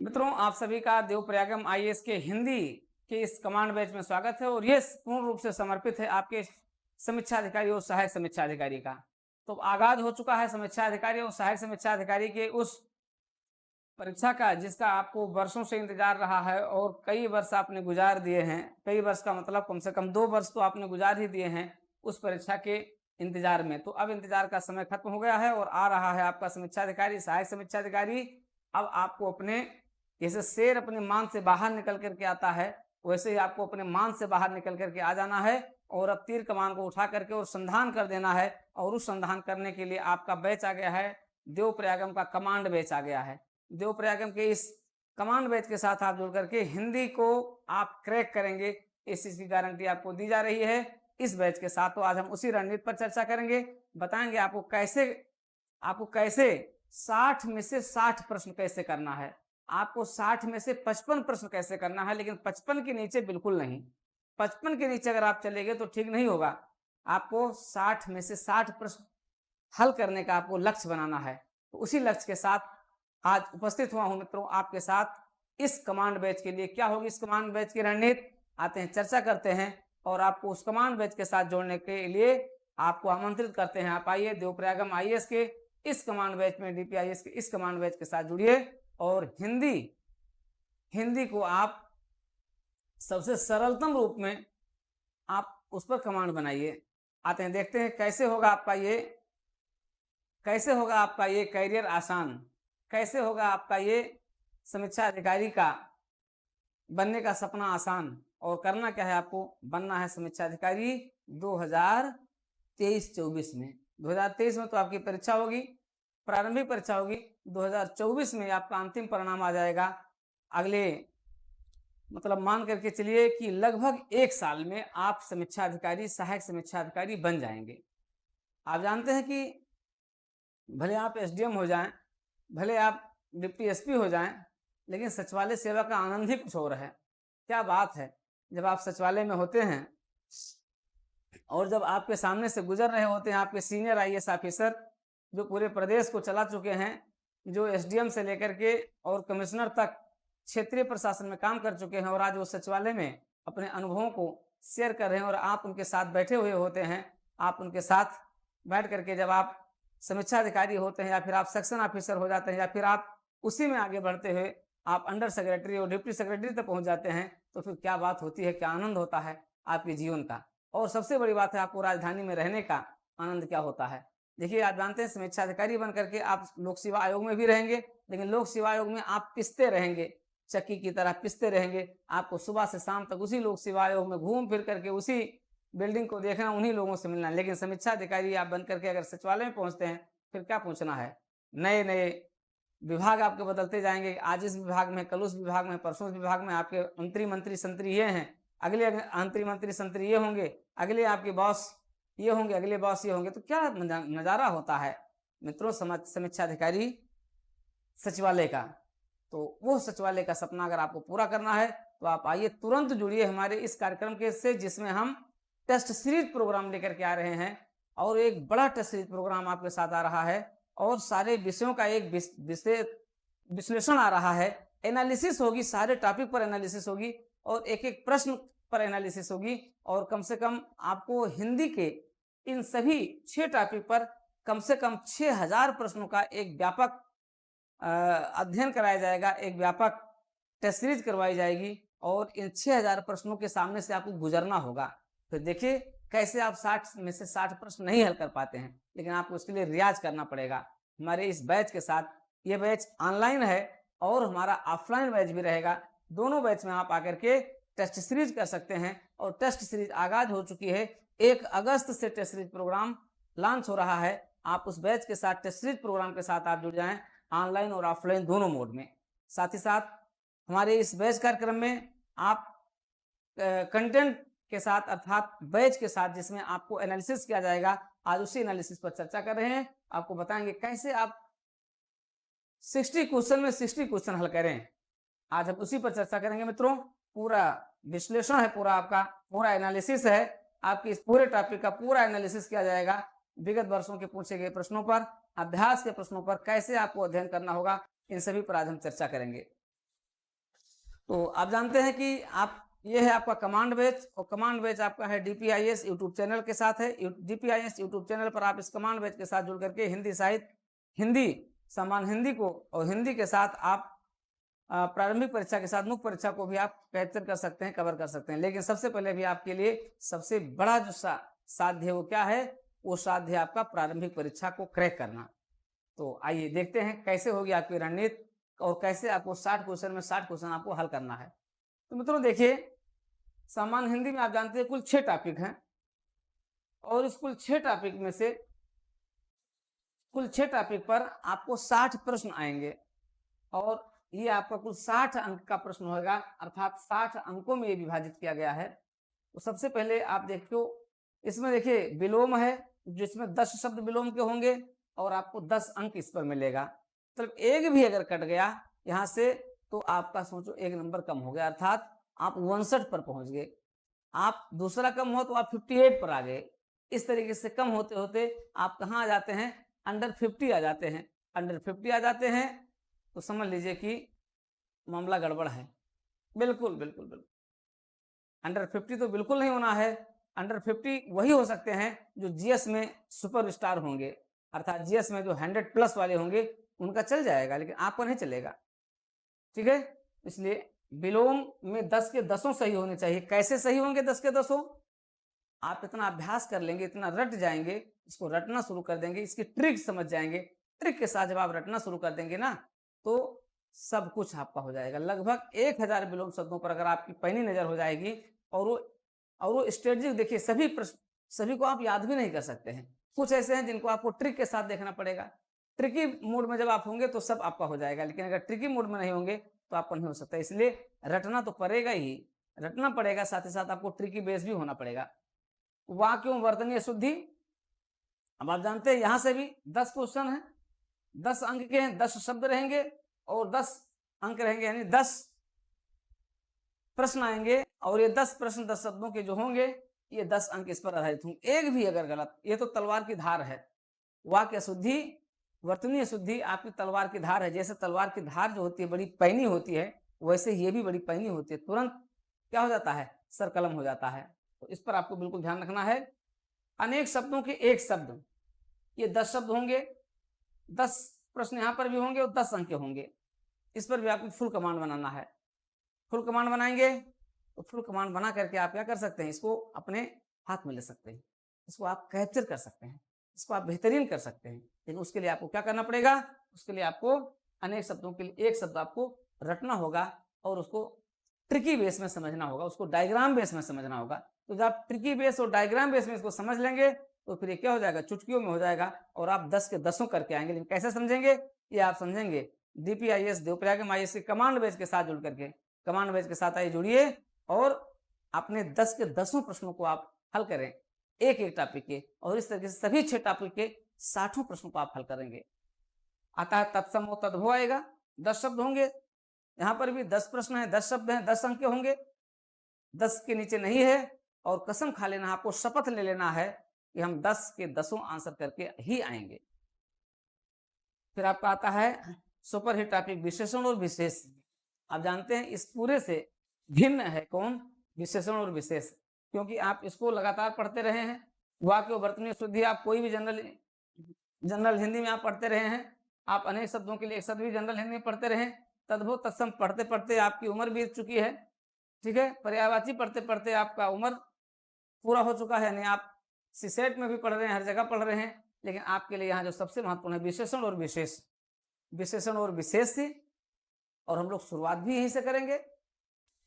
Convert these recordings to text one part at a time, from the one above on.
मित्रों, आप सभी का देवप्रयागम आईएएस के हिंदी के इस कमांड बैच में स्वागत है और ये पूर्ण रूप से समर्पित है आपके समीक्षा अधिकारी और सहायक समीक्षा अधिकारी का। तो आगाज हो चुका है समीक्षा अधिकारी और सहायक समीक्षा अधिकारी के उस परीक्षा का जिसका आपको वर्षों से इंतजार रहा है और कई वर्ष आपने गुजार दिए हैं। कई वर्ष का मतलब कम से कम 2 वर्ष तो आपने गुजार ही दिए हैं उस परीक्षा के इंतजार में। तो अब इंतजार का समय खत्म हो गया है और आ रहा है आपका समीक्षा अधिकारी, सहायक समीक्षा अधिकारी। अब आपको अपने, जैसे शेर अपने मान से बाहर निकल करके आता है, वैसे ही आपको अपने मान से बाहर निकल करके आ जाना है और अब तीर कमान को उठा करके और संधान कर देना है। और उस संधान करने के लिए आपका बैच आ गया है, देवप्रयागम का कमांड बैच आ गया है। देवप्रयागम के इस कमांड बैच के साथ आप जुड़ करके हिंदी को आप क्रैक करेंगे, इस चीज की गारंटी आपको दी जा रही है इस बैच के साथ। तो आज हम उसी रणनीति पर चर्चा करेंगे, बताएंगे आपको कैसे 60 में से 60 प्रश्न कैसे करना है, आपको 60 में से 55 प्रश्न कैसे करना है, लेकिन 55 के नीचे बिल्कुल नहीं। 55 के नीचे अगर आप चलेंगे तो ठीक नहीं होगा। आपको 60 में से 60 प्रश्न हल करने का आपको लक्ष्य बनाना है। तो उसी लक्ष्य के साथ आज उपस्थित हुआ हूं मित्रों आपके साथ इस कमांड बैच के लिए। क्या होगी इस कमांड बैच की रणनीति, आते हैं चर्चा करते हैं और आपको उस कमांड बैच के साथ जोड़ने के लिए आपको आमंत्रित करते हैं। आप आइए देवप्रयागम आईएएस के इस कमांड बैच में, डीपीआईएएस के इस कमांड बैच के साथ जुड़िए और हिंदी को आप सबसे सरलतम रूप में आप उस पर कमांड बनाइए। आते हैं देखते हैं कैसे होगा आपका ये कैरियर आसान, कैसे होगा आपका ये समीक्षा अधिकारी का बनने का सपना आसान। और करना क्या है, आपको बनना है समीक्षा अधिकारी 2023-24 में। 2023 में तो आपकी परीक्षा होगी, प्रारंभिक परीक्षा होगी। 2024 में आपका अंतिम परिणाम आ जाएगा। अगले मतलब मान करके चलिए कि लगभग 1 साल में आप समीक्षा अधिकारी, सहायक समीक्षा अधिकारी बन जाएंगे। आप जानते हैं कि भले आप एसडीएम हो जाएं, भले आप डिप्टी एसपी हो जाएं, लेकिन सचिवालय सेवा का आनंद ही कुछ और है। क्या बात है, जब आप सचिवालय में होते हैं और जब आपके सामने से गुजर रहे होते हैं आपके सीनियर आईएएस ऑफिसर जो पूरे प्रदेश को चला चुके हैं, जो एसडीएम से लेकर के और कमिश्नर तक क्षेत्रीय प्रशासन में काम कर चुके हैं, और आज वो सचिवालय में अपने अनुभवों को शेयर कर रहे हैं और आप उनके साथ बैठे हुए होते हैं। आप उनके साथ बैठ करके जब आप समीक्षा अधिकारी होते हैं या फिर आप सेक्शन ऑफिसर हो जाते हैं या फिर आप उसी में आगे बढ़ते हुए आप अंडर सेक्रेटरी और डिप्टी सेक्रेटरी तक पहुंच जाते हैं, तो फिर क्या बात होती है, क्या आनंद होता है आपके जीवन का। और सबसे बड़ी बात है आपको राजधानी में रहने का आनंद क्या होता है। देखिए, आप जानते हैं समीक्षा अधिकारी बन करके आप लोक सेवा आयोग में भी रहेंगे, लेकिन लोक सेवा आयोग में आप पिसते रहेंगे, चक्की की तरह पिसते रहेंगे। आपको सुबह से शाम तक उसी लोक सेवा आयोग में घूम फिर करके उसी बिल्डिंग को देखना, उन्हीं लोगों से मिलना। लेकिन समीक्षा अधिकारी आप बन करके अगर सचिवालय में पहुंचते हैं, फिर क्या पूछना है, नए नए विभाग आपके बदलते जाएंगे। आज इस विभाग में, कल उस विभाग में, परसों उस विभाग में आपके मंत्री संतरी ये हैं, अगले मंत्री संतरी ये होंगे, अगले आपके बॉस ये होंगे, अगले बॉस ये होंगे। तो क्या नज़ारा होता है मित्रों समीक्षा अधिकारी सचिवालय का। तो वो सचिवालय का सपना अगर आपको पूरा करना है तो आप आइए, तुरंत जुड़िए हमारे इस कार्यक्रम के से, जिसमें हम टेस्ट सीरीज प्रोग्राम लेकर के आ रहे हैं। और एक बड़ा टेस्ट सीरीज प्रोग्राम आपके साथ आ रहा है और सारे विषयों का एक विश्लेषण आ रहा है। एनालिसिस होगी, सारे टॉपिक पर एनालिसिस होगी और एक एक प्रश्न पर एनालिसिस होगी। और कम से कम आपको हिंदी के इन सभी 6 टॉपिक पर कम से कम 6000 प्रश्नों का एक व्यापक अध्ययन कराया जाएगा, एक व्यापक टेस्ट सीरीज करवाई जाएगी और इन 6000 प्रश्नों के सामने से आपको गुजरना होगा। फिर देखिए कैसे आप 60 में से 60 प्रश्न नहीं हल कर पाते हैं, लेकिन आपको उसके लिए रियाज करना पड़ेगा हमारे इस बैच के साथ। ये बैच ऑनलाइन है और हमारा ऑफलाइन बैच भी रहेगा। दोनों बैच में आप आकर के टेस्ट सीरीज कर सकते हैं और टेस्ट सीरीज आगाज हो चुकी है। 1 अगस्त से टेस्ट सीरीज प्रोग्राम लॉन्च हो रहा है। आप उस बैच के साथ, टेस्ट सीरीज प्रोग्राम के साथ आप जुड़ जाएं, ऑनलाइन और ऑफलाइन दोनों मोड में। साथ ही साथ हमारे इस बैच कार्यक्रम में आप कंटेंट के साथ, अर्थात बैच के साथ, जिसमें आपको एनालिसिस किया जाएगा, आज उसी एनालिसिस पर चर्चा कर रहे हैं। आपको बताएंगे कैसे आप 60 क्वेश्चन में 60 क्वेश्चन हल करें। आज हम उसी पर चर्चा करेंगे मित्रों। पूरा विश्लेषण है, पूरा आपका पूरा एनालिसिस है, आपकी इस पूरे टॉपिक का पूरा एनालिसिस किया जाएगा। विगत वर्षों के पूछे गए प्रश्नों पर, अभ्यास के प्रश्नों पर कैसे आपको अध्ययन करना होगा, इन सभी पर आज हम चर्चा करेंगे। तो आप जानते हैं कि आप ये है आपका कमांड बैच, और कमांड बैच आपका है DPIS यूट्यूब चैनल के साथ है। DPIS यूट्यूब चैनल पर आप इस कमांड बैच के साथ जुड़ करके हिंदी साहित्य, हिंदी सामान्य हिंदी को और हिंदी के साथ आप प्रारंभिक परीक्षा के साथ मुख्य परीक्षा को भी आप कैप्चर कर सकते हैं, कवर कर सकते हैं। लेकिन सबसे पहले भी आपके लिए सबसे बड़ा जो साध्य है वो क्या है? वो साध्य है आपका प्रारंभिक परीक्षा को क्रैक करना। तो आइए देखते हैं कैसे होगी आपकी रणनीति और कैसे आपको 60 क्वेश्चन में 60 क्वेश्चन आपको हल करना है। तो मित्रों देखिए, सामान्य हिंदी में आप जानते हैं कुल 6 टॉपिक हैं, और इस कुल 6 टॉपिक में से कुल 6 टॉपिक पर आपको 60 प्रश्न आएंगे, और ये आपका कुल 60 अंक का प्रश्न होगा, अर्थात 60 अंकों में ये विभाजित किया गया है। तो सबसे पहले आप देखो, इसमें देखिए विलोम है, जिसमें 10 शब्द विलोम के होंगे और आपको 10 अंक इस पर मिलेगा। मतलब एक भी अगर कट गया यहाँ से तो आपका सोचो 1 नंबर कम हो गया, अर्थात आप 59 पर पहुंच गए। आप दूसरा कम हो तो आप 58 पर आ गए। इस तरीके से कम होते होते आप कहाँ आ जाते हैं? अंडर 50 आ जाते हैं। अंडर 50 आ जाते हैं तो समझ लीजिए कि मामला गड़बड़ है। बिल्कुल बिल्कुल बिल्कुल अंडर 50 तो बिल्कुल नहीं होना है। अंडर 50 वही हो सकते हैं जो जीएस में सुपरस्टार होंगे, अर्थात जीएस में जो 100+ वाले होंगे उनका चल जाएगा, लेकिन आपका नहीं चलेगा। ठीक है, इसलिए विलोम में 10 के 10 सही होने चाहिए। कैसे सही होंगे 10 के 10? आप इतना अभ्यास कर लेंगे, इतना रट जाएंगे, इसको रटना शुरू कर देंगे, इसकी ट्रिक समझ जाएंगे। ट्रिक के साथ जब आप रटना शुरू कर देंगे ना, तो सब कुछ आपका हो जाएगा। लगभग 1000 विलोम शब्दों पर अगर आपकी पैनी नजर हो जाएगी, और वो स्ट्रेटजी देखिए, सभी को आप याद भी नहीं कर सकते हैं। कुछ ऐसे हैं जिनको आपको ट्रिक के साथ देखना पड़ेगा। ट्रिकी मोड में जब आप होंगे तो सब आपका हो जाएगा, लेकिन अगर ट्रिकी मोड में नहीं होंगे तो आपको नहीं हो सकता। इसलिए रटना तो पड़ेगा ही, रटना पड़ेगा, साथ ही साथ आपको ट्रिकी बेस भी होना पड़ेगा। वाक्यों वर्तनीय शुद्धि, अब आप जानते हैं यहां से भी 10 क्वेश्चन है, 10 अंक के हैं, 10 शब्द रहेंगे और 10 अंक रहेंगे, यानी 10 प्रश्न आएंगे, और ये 10 प्रश्न 10 शब्दों के जो होंगे, ये 10 अंक इस पर आधारित होंगे। एक भी अगर गलत, ये तो तलवार की धार है। वाक्य शुद्धि, वर्तनीय शुद्धि आपकी तलवार की धार है। जैसे तलवार की धार जो होती है बड़ी पैनी होती है, वैसे ये भी बड़ी पैनी होती है, तुरंत क्या हो जाता है? सर कलम हो जाता है। तो इस पर आपको बिल्कुल ध्यान रखना है। अनेक शब्दों के एक शब्द, ये 10 शब्द होंगे, 10 प्रश्न यहाँ पर भी होंगे और 10 अंक होंगे। इस पर भी आपको फुल कमांड बनाना है। फुल कमांड बनाएंगे तो फुल कमांड बना करके आप क्या कर सकते हैं? इसको अपने हाथ में ले सकते हैं, इसको आप कैप्चर कर सकते हैं, इसको आप बेहतरीन कर सकते हैं। लेकिन उसके लिए आपको क्या करना पड़ेगा? उसके लिए आपको अनेक शब्दों के लिए एक शब्द आपको रटना होगा, और उसको ट्रिकी बेस में समझना होगा, उसको डायग्राम बेस में समझना होगा। तो जब आप ट्रिकी बेस और डायग्राम बेस में इसको समझ लेंगे तो फिर ये क्या हो जाएगा? चुटकियों में हो जाएगा, और आप 10 के 10 करके आएंगे। लेकिन कैसे समझेंगे? ये आप समझेंगे DPIS देवप्रयाग MIS के कमांड बेस के साथ जुड़ करके। कमांड बेस के साथ आइए जुड़िए, और अपने 10 के 10 प्रश्नों को आप हल करें, एक एक टॉपिक के, और इस तरीके से सभी 6 टॉपिक के 60 प्रश्नों को आप हल करेंगे। आता है तत्सम और तद्भव आएगा, 10 शब्द होंगे, यहाँ पर भी 10 प्रश्न है, 10 शब्द हैं, 10 अंक के होंगे, 10 के नीचे नहीं है। और कसम खा लेना, आपको शपथ ले लेना है कि हम 10 के 10 आंसर करके ही आएंगे। फिर आपका आता है सुपर हिट टॉपिक विशेषण और विशेष। आप जानते हैं इस पूरे से भिन्न है कौन? विशेषण और विशेष, क्योंकि आप इसको लगातार पढ़ते रहे हैं। वाक्य वर्तनीय शुद्धि आप कोई भी जनरल हिंदी में आप पढ़ते रहे हैं। आप अनेक शब्दों के लिए एक शब्द भी जनरल हिंदी में पढ़ते रहे। तद्भव तत्सम पढ़ते पढ़ते आपकी उम्र बीत चुकी है। ठीक है, पर्यायवाची पढ़ते पढ़ते आपका उम्र पूरा हो चुका है, यानी आप सीसेट में भी पढ़ रहे हैं, हर जगह पढ़ रहे हैं। लेकिन आपके लिए यहाँ जो सबसे महत्वपूर्ण है विशेषण और विशेष, विशेषण और विशेष थी, और हम लोग शुरुआत भी यहीं से करेंगे।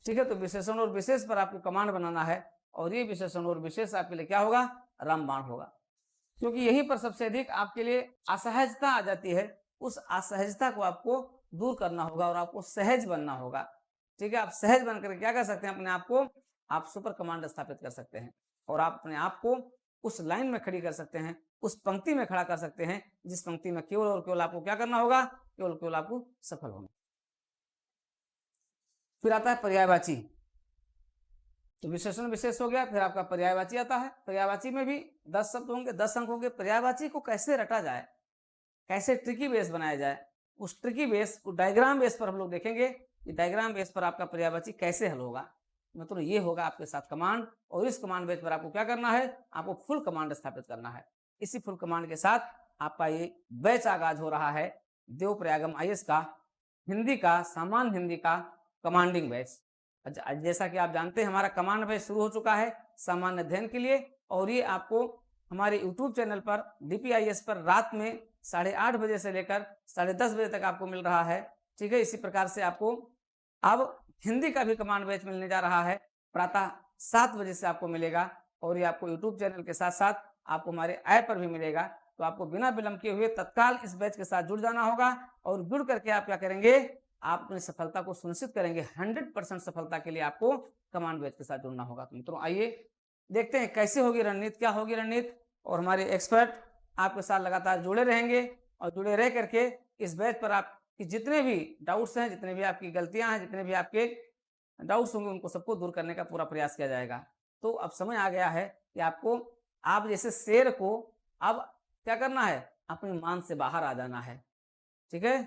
ठीक है, तो विशेषण और विशेष पर आपको कमांड बनाना है, और ये विशेषण और विशेष आपके लिए क्या होगा? रामबाण होगा, क्योंकि यहीं पर सबसे अधिक आपके लिए असहजता आ जाती है। उस असहजता को आपको दूर करना होगा और आपको सहज बनना होगा। ठीक है, आप सहज बनकर क्या कर सकते हैं? अपने आप को आप सुपर कमांड स्थापित कर सकते हैं, और आप अपने आप को उस लाइन में खड़ी कर सकते हैं, उस पंक्ति में खड़ा कर सकते हैं जिस पंक्ति में केवल और केवल आपको क्या करना होगा? केवल केवल आपको सफल होना। फिर आता है पर्यायवाची। तो विशेषण विशेष हो गया, फिर आपका पर्यायवाची आता है। पर्यायवाची में भी 10 शब्द होंगे, 10 अंक होंगे। पर्यायवाची को कैसे रटा जाए, कैसे ट्रिकी बेस बनाया जाए, उस ट्रिकी बेस, उस डायग्राम बेस पर हम लोग देखेंगे कि डायग्राम बेस पर आपका पर्यायवाची कैसे हल होगा। मित्रों ये होगा आपके साथ कमांड, और इस कमांड बेस पर आपको क्या करना है, आपको फुल कमांड स्थापित करना है। इसी फुल कमांड के साथ आपका ये बैच आगाज हो रहा है देवप्रयागम आईएएस का, हिंदी का, सामान्य हिंदी का कमांडिंग बैच। जैसा कि आप जानते हैं हमारा कमांड बैच शुरू हो चुका है सामान्य अध्ययन के लिए, और ये आपको हमारे यूट्यूब चैनल पर DPIS पर रात में 8:30 बजे से लेकर 10:30 बजे तक आपको मिल रहा है। ठीक है, इसी प्रकार से आपको अब हिंदी का भी कमांड बैच मिलने जा रहा है, प्रातः 7 बजे से आपको मिलेगा, और ये आपको यूट्यूब चैनल के साथ साथ आपको हमारे ऐप पर भी मिलेगा। तो आपको बिना विलंब किए हुए तत्काल इस बैच के साथ जुड़ जाना होगा, और जुड़ करके आप क्या करेंगे, आप अपनी सफलता को सुनिश्चित करेंगे। 100% सफलता के लिए आपको कमांड बैच के साथ जुड़ना होगा। तो मित्रों आइए देखते हैं कैसे होगी रणनीति, क्या होगी रणनीति, और हमारे एक्सपर्ट आपके साथ लगातार जुड़े रहेंगे, और जुड़े रह करके इस बैच पर आपकी जितने भी डाउट्स हैं, जितने भी आपकी गलतियां हैं, जितने भी आपके डाउट्स होंगे, उनको सबको दूर करने का पूरा प्रयास किया जाएगा। तो अब समय आ गया है कि आपको, आप जैसे शेर को अब क्या करना है, अपने मान से बाहर आ जाना है। ठीक है,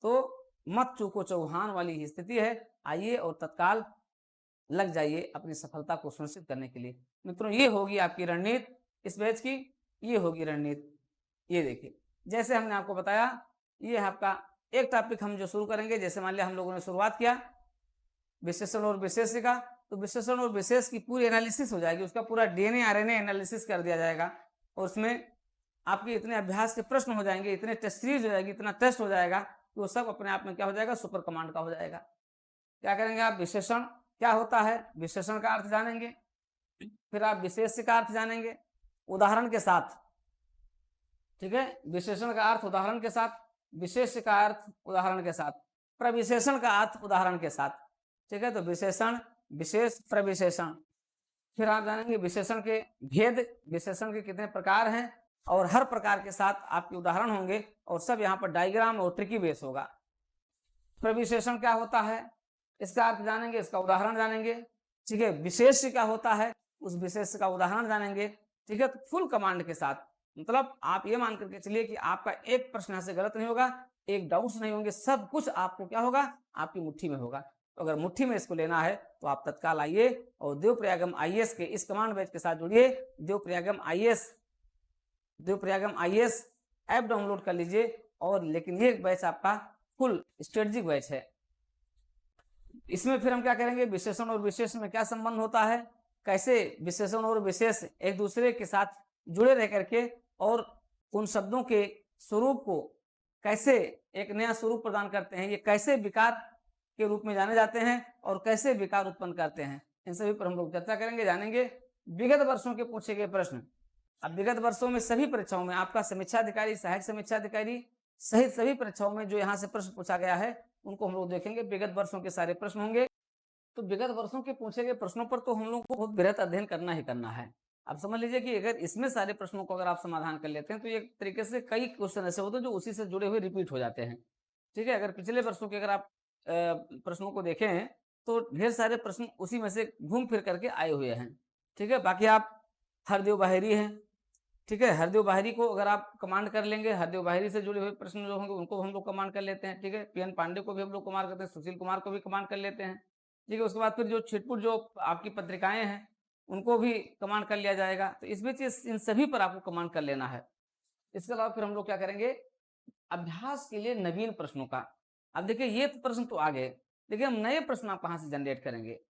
तो मत चूको चौहान वाली ही स्थिति है। आइए और तत्काल लग जाइए अपनी सफलता को सुनिश्चित करने के लिए। मित्रों ये होगी आपकी रणनीति इस बैच की, ये होगी रणनीति। ये देखिए जैसे हमने आपको बताया, ये है आपका एक टॉपिक हम जो शुरू करेंगे। जैसे मान लिया हम लोगों ने शुरुआत किया विशेषण और विशेष का, तो विशेषण और विशेष की पूरी एनालिसिस हो जाएगी, उसका पूरा DNA RNA एनालिसिस कर दिया जाएगा, और उसमें आपके इतने अभ्यास के प्रश्न हो जाएंगे, इतने टेस्ट सीरीज हो जाएगी, इतना टेस्ट हो जाएगा कि वो सब अपने आप में क्या हो जाएगा, सुपर कमांड का हो जाएगा। क्या करेंगे आप, विशेषण क्या होता है, विशेषण का अर्थ जानेंगे, फिर आप विशेष का अर्थ जानेंगे उदाहरण के साथ। ठीक है, विशेषण का अर्थ उदाहरण के साथ, विशेष का अर्थ उदाहरण के साथ, प्रविशेषण का अर्थ उदाहरण के साथ। ठीक है, तो विशेषण, विशेष, प्रविशेषण। फिर आप जानेंगे विशेषण के भेद, विशेषण के कितने प्रकार हैं, और हर प्रकार के साथ आपके उदाहरण होंगे, और सब यहाँ पर डायग्राम और ट्रिकी बेस होगा। प्रविशेषण क्या होता है, इसका अर्थ जानेंगे, इसका उदाहरण जानेंगे। ठीक है, विशेष क्या होता है, उस विशेष का उदाहरण जानेंगे। ठीक है, तो फुल कमांड के साथ, मतलब आप ये मान करके चलिए कि आपका एक प्रश्न यहाँ से गलत नहीं होगा, एक डाउट्स नहीं होंगे, सब कुछ आपको क्या होगा, आपकी मुट्ठी में होगा। तो अगर मुट्ठी में इसको लेना है तो आप तत्काल आइए और देवप्रयागम आईएएस के इस कमांड बैच के साथ जुड़िए। देवप्रयागम आईएएस ऐप डाउनलोड कर लीजिए, और लेकिन ये बैच आपका फुल स्ट्रेटेजिक बैच है। इसमें फिर हम क्या करेंगे, विशेषण और विशेष में क्या संबंध होता है, कैसे विशेषण और विशेष एक दूसरे के साथ जुड़े रह करके, और उन शब्दों के स्वरूप को कैसे एक नया स्वरूप प्रदान करते हैं, ये कैसे विकार के रूप में जाने जाते हैं, और कैसे विकार उत्पन्न करते हैं, इन सभी पर हम लोग चर्चा करेंगे, जानेंगे। विगत वर्षों के पूछे गए प्रश्न, अब विगत वर्षों में सभी परीक्षाओं में आपका समीक्षा अधिकारी, सहायक समीक्षा अधिकारी सहित सभी परीक्षाओं में जो यहाँ से प्रश्न पूछा गया है, उनको हम लोग देखेंगे। विगत वर्षों के सारे प्रश्न होंगे। तो विगत वर्षों के पूछे गए प्रश्नों पर तो हम लोग को बहुत बृहत अध्ययन करना ही करना है। अब समझ लीजिए कि अगर इसमें सारे प्रश्नों को अगर आप समाधान कर लेते हैं, तो एक तरीके से कई क्वेश्चन ऐसे होते हैं जो उसी से जुड़े हुए रिपीट हो जाते हैं। ठीक है, अगर पिछले वर्षों के अगर आप प्रश्नों को देखें हैं, तो ढेर सारे प्रश्न उसी में से घूम फिर करके आए हुए हैं। ठीक है, बाकी आप हरदेव बाहेरी हैं। ठीक है, हरदेव बाहेरी को अगर आप कमांड कर लेंगे, हरदेव बाहेरी से जुड़े हुए प्रश्न जो होंगे उनको हम लोग कमांड कर लेते हैं। ठीक है, PN पांडे को भी हम लोग कमांड करते हैं, सुशील कुमार को भी कमांड कर लेते हैं। ठीक है, उसके बाद फिर जो छिटपुट जो आपकी पत्रिकाएं हैं उनको भी कमांड कर लिया जाएगा। तो इस बीच इन सभी पर आपको कमांड कर लेना है। इसके अलावा फिर हम लोग क्या करेंगे, अभ्यास के लिए नवीन प्रश्नों का। अब देखिए ये तो प्रश्न तो आ गए, देखिए हम नए प्रश्न आप कहाँ से जनरेट करेंगे,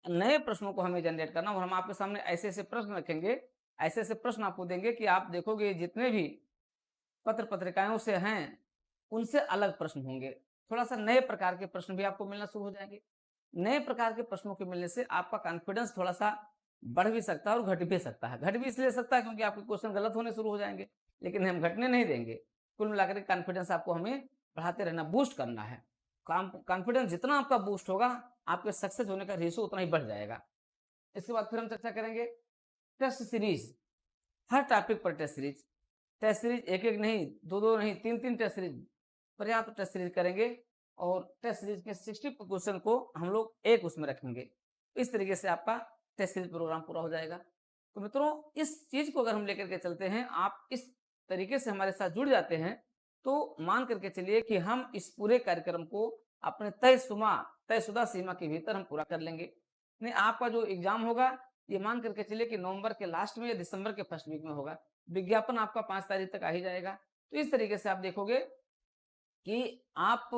नए प्रश्नों को हमें जनरेट करना, और हम आपके सामने ऐसे ऐसे प्रश्न रखेंगे, ऐसे ऐसे प्रश्न आपको देंगे कि आप देखोगे जितने भी पत्र पत्रिकाओं से हैं उनसे अलग प्रश्न होंगे। थोड़ा सा नए प्रकार के प्रश्न भी आपको मिलना शुरू हो जाएंगे। नए प्रकार के प्रश्नों के मिलने से आपका कॉन्फिडेंस थोड़ा सा बढ़ भी सकता है और घट भी सकता है। घट भी इसलिए सकता है क्योंकि आपके क्वेश्चन गलत होने शुरू हो जाएंगे, लेकिन हम घटने नहीं देंगे। कुल मिलाकर कॉन्फिडेंस आपको हमें बढ़ाते रहना, बूस्ट करना है। कॉन्फिडेंस जितना आपका बूस्ट होगा, आपके सक्सेस होने का रेशो उतना ही बढ़ जाएगा। इसके बाद फिर हम चर्चा करेंगे टेस्ट सीरीज, हर टॉपिक पर टेस्ट सीरीज। टेस्ट सीरीज एक एक नहीं, दो दो नहीं, तीन तीन टेस्ट सीरीज, पर्याप्त टेस्ट सीरीज करेंगे, और टेस्ट सीरीज के 60 क्वेश्चन को हम लोग एक उसमें रखेंगे। इस तरीके से आपका टेस्ट सीरीज प्रोग्राम पूरा हो जाएगा। तो मित्रों इस चीज को अगर हम लेकर के चलते हैं, आप इस तरीके से हमारे साथ जुड़ जाते हैं, तो मान करके चलिए कि हम इस पूरे कार्यक्रम को अपने तयशुदा सीमा के भीतर हम पूरा कर लेंगे। नहीं, आपका जो एग्जाम होगा ये मान करके चलिए कि नवंबर के लास्ट में या दिसंबर के फर्स्ट वीक में होगा। विज्ञापन आपका 5 तारीख तक आ ही जाएगा। तो इस तरीके से आप देखोगे कि आप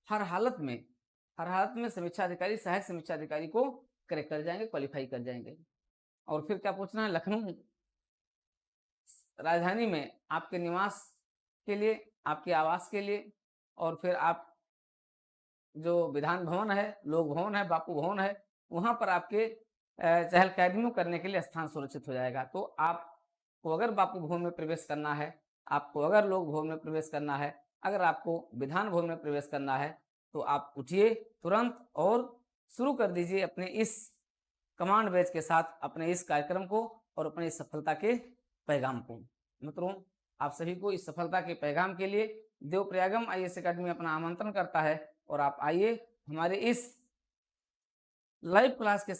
हर हालत में समीक्षा अधिकारी, सहायक समीक्षा अधिकारी को क्रैक कर जाएंगे, क्वालिफाई कर जाएंगे। और फिर क्या पूछना है, लखनऊ राजधानी में आपके निवास के लिए, आपके आवास के लिए, और फिर आप जो विधान भवन है, लोक भवन है, बापू भवन है, वहां पर आपके चहलकदमी करने के लिए स्थान सुरक्षित हो जाएगा। तो आपको अगर बापू भवन में प्रवेश करना है, आपको अगर लोक भवन में प्रवेश करना है, अगर आपको विधान भवन में प्रवेश करना है, तो आप उठिए तुरंत और शुरू कर दीजिए अपने इस कमांड बैच के साथ अपने इस कार्यक्रम को और अपने इस सफलता के पैगाम को। मित्रों, आप सभी को इस सफलता के पैगाम के लिए देवप्रयागम आईएएस एकेडमी अपना आमंत्रण करता है और आप आइए हमारे इस लाइव क्लास के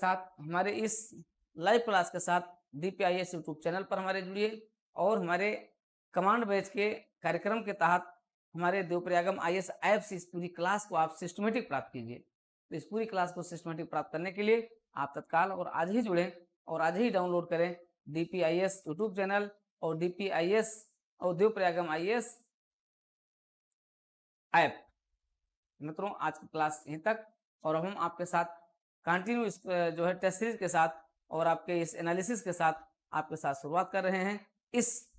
साथ DPIAS यूट्यूब चैनल पर हमारे जुड़िए और हमारे कमांड बैच के कार्यक्रम के तहत हमारे देवप्रयागम आईएएस ऐप से इस पूरी क्लास को आप सिस्टमेटिक प्राप्त कीजिए। तो इस पूरी क्लास को सिस्टमेटिक प्राप्त करने के लिए आप तत्काल और आज ही जुड़ें और आज ही डाउनलोड करें DPIAS यूट्यूब चैनल और DPIAS और देवप्रयागम आईएएस ऐप। मित्रों, आज की क्लास यहीं तक और अब हम आपके साथ कंटिन्यू इस जो है टेस्ट सीरीज के साथ और आपके इस एनालिसिस के साथ आपके साथ शुरुआत कर रहे हैं इस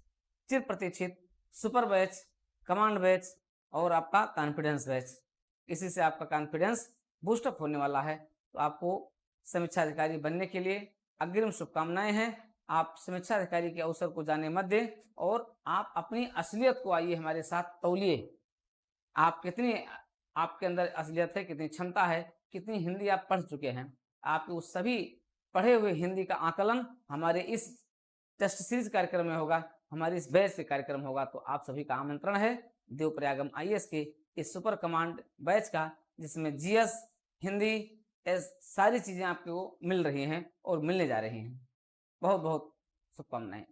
चिर प्रतीक्षित सुपर बैच, कमांड बैच और आपका कॉन्फिडेंस बैच। इसी से आपका कॉन्फिडेंस बूस्टअप होने वाला है। तो आपको समीक्षा अधिकारी बनने के लिए अग्रिम शुभकामनाएं हैं। आप समीक्षा अधिकारी के अवसर को जाने मत दें और आप अपनी असलियत को आइए हमारे साथ तौलिए। आप कितनी आपके अंदर असलियत है, कितनी क्षमता है, कितनी हिंदी आप पढ़ चुके हैं, आपके उस सभी पढ़े हुए हिंदी का आकलन हमारे इस टेस्ट सीरीज कार्यक्रम में होगा, हमारे इस बैच से कार्यक्रम होगा। तो आप सभी का आमंत्रण है देवप्रयागम आईएएस के इस सुपर कमांड बैच का, जिसमें जीएस, हिंदी सारी चीजें आपको मिल रही हैं और मिलने जा रही हैं। बहुत बहुत शुभकामनाएं।